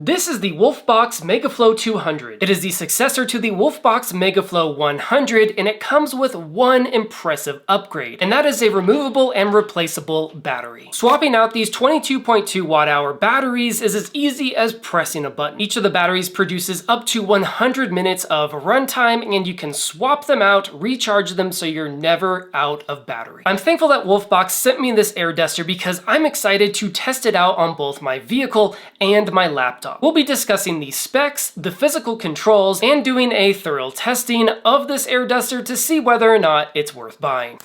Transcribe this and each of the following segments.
This is the WOLFBOX Megaflow 200. It is the successor to the WOLFBOX Megaflow 100, and it comes with one impressive upgrade, and that is a removable and replaceable battery. Swapping out these 22.2 watt-hour batteries is as easy as pressing a button. Each of the batteries produces up to 100 minutes of runtime, and you can swap them out, recharge them so you're never out of battery. I'm thankful that WOLFBOX sent me this air duster because I'm excited to test it out on both my vehicle and my laptop. We'll be discussing the specs, the physical controls, and doing a thorough testing of this air duster to see whether or not it's worth buying.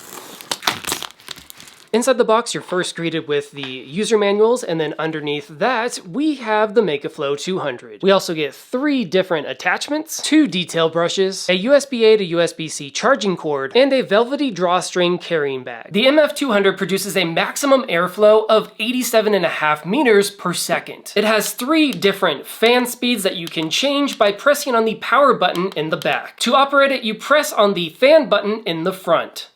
Inside the box, you're first greeted with the user manuals, and then underneath that, we have the Megaflow 200. We also get 3 different attachments, 2 detail brushes, a USB-A to USB-C charging cord, and a velvety drawstring carrying bag. The MF200 produces a maximum airflow of 87.5 meters per second. It has 3 different fan speeds that you can change by pressing on the power button in the back. To operate it, you press on the fan button in the front.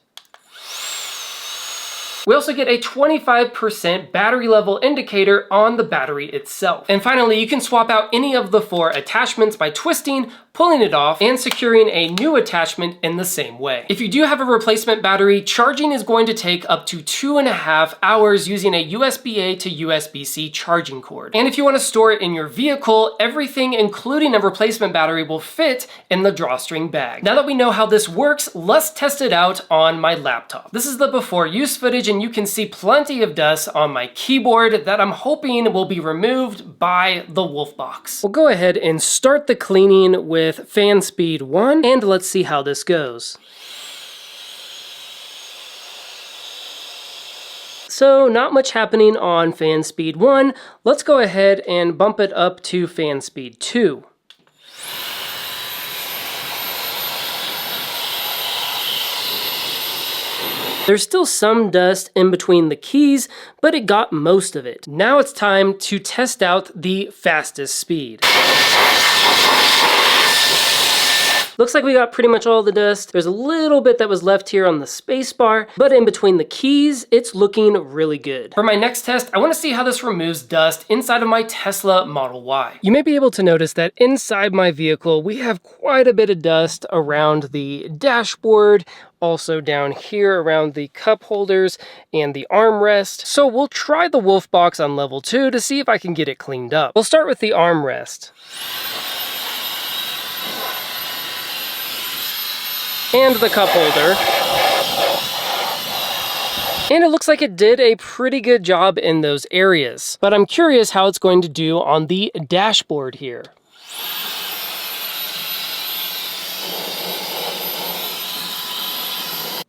We also get a 25% battery level indicator on the battery itself. And finally, you can swap out any of the 4 attachments by twisting, pulling it off, and securing a new attachment in the same way. If you do have a replacement battery, charging is going to take up to 2.5 hours using a USB-A to USB-C charging cord. And if you want to store it in your vehicle, everything including a replacement battery will fit in the drawstring bag. Now that we know how this works, let's test it out on my laptop. This is the before use footage, and you can see plenty of dust on my keyboard that I'm hoping will be removed by the WOLFBOX. We'll go ahead and start the cleaning with fan speed 1, and let's see how this goes. So not much happening on fan speed 1. Let's go ahead and bump it up to fan speed 2. There's still some dust in between the keys, but it got most of it. Now it's time to test out the fastest speed. Looks like we got pretty much all the dust. There's a little bit that was left here on the space bar, but in between the keys, it's looking really good. For my next test, I want to see how this removes dust inside of my Tesla Model Y. You may be able to notice that inside my vehicle, we have quite a bit of dust around the dashboard, also down here around the cup holders and the armrest. So we'll try the WOLFBOX on level 2 to see if I can get it cleaned up. We'll start with the armrest. And the cup holder. And it looks like it did a pretty good job in those areas. But I'm curious how it's going to do on the dashboard here.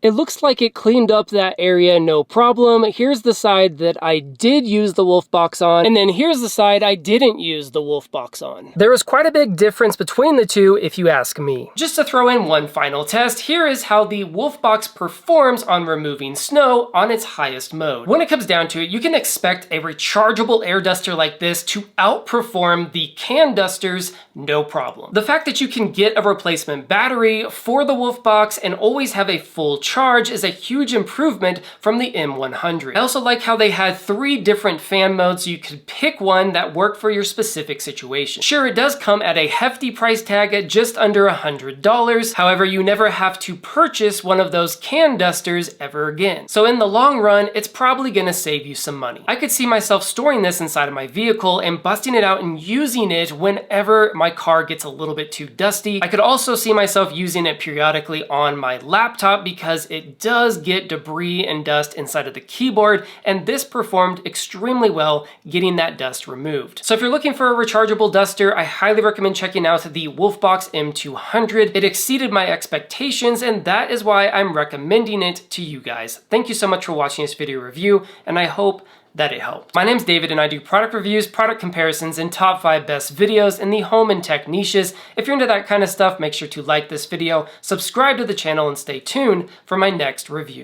It looks like it cleaned up that area no problem. Here's the side that I did use the WOLFBOX on, and then here's the side I didn't use the WOLFBOX on. There is quite a big difference between the two if you ask me. Just to throw in one final test, here is how the WOLFBOX performs on removing snow on its highest mode. When it comes down to it, you can expect a rechargeable air duster like this to outperform the can dusters no problem. The fact that you can get a replacement battery for the WOLFBOX and always have a full charge is a huge improvement from the M100. I also like how they had 3 different fan modes so you could pick one that worked for your specific situation. Sure, it does come at a hefty price tag at just under $100. However, you never have to purchase one of those can dusters ever again. So in the long run, it's probably gonna save you some money. I could see myself storing this inside of my vehicle and busting it out and using it whenever my car gets a little bit too dusty. I could also see myself using it periodically on my laptop because it does get debris and dust inside of the keyboard, and this performed extremely well getting that dust removed. So if you're looking for a rechargeable duster, I highly recommend checking out the WOLFBOX M200. It exceeded my expectations, and that is why I'm recommending it to you guys. Thank you so much for watching this video review, and I hope that it helped. My name's David, and I do product reviews, product comparisons, and top 5 best videos in the home and tech niches. If you're into that kind of stuff, make sure to like this video, subscribe to the channel, and stay tuned for my next review.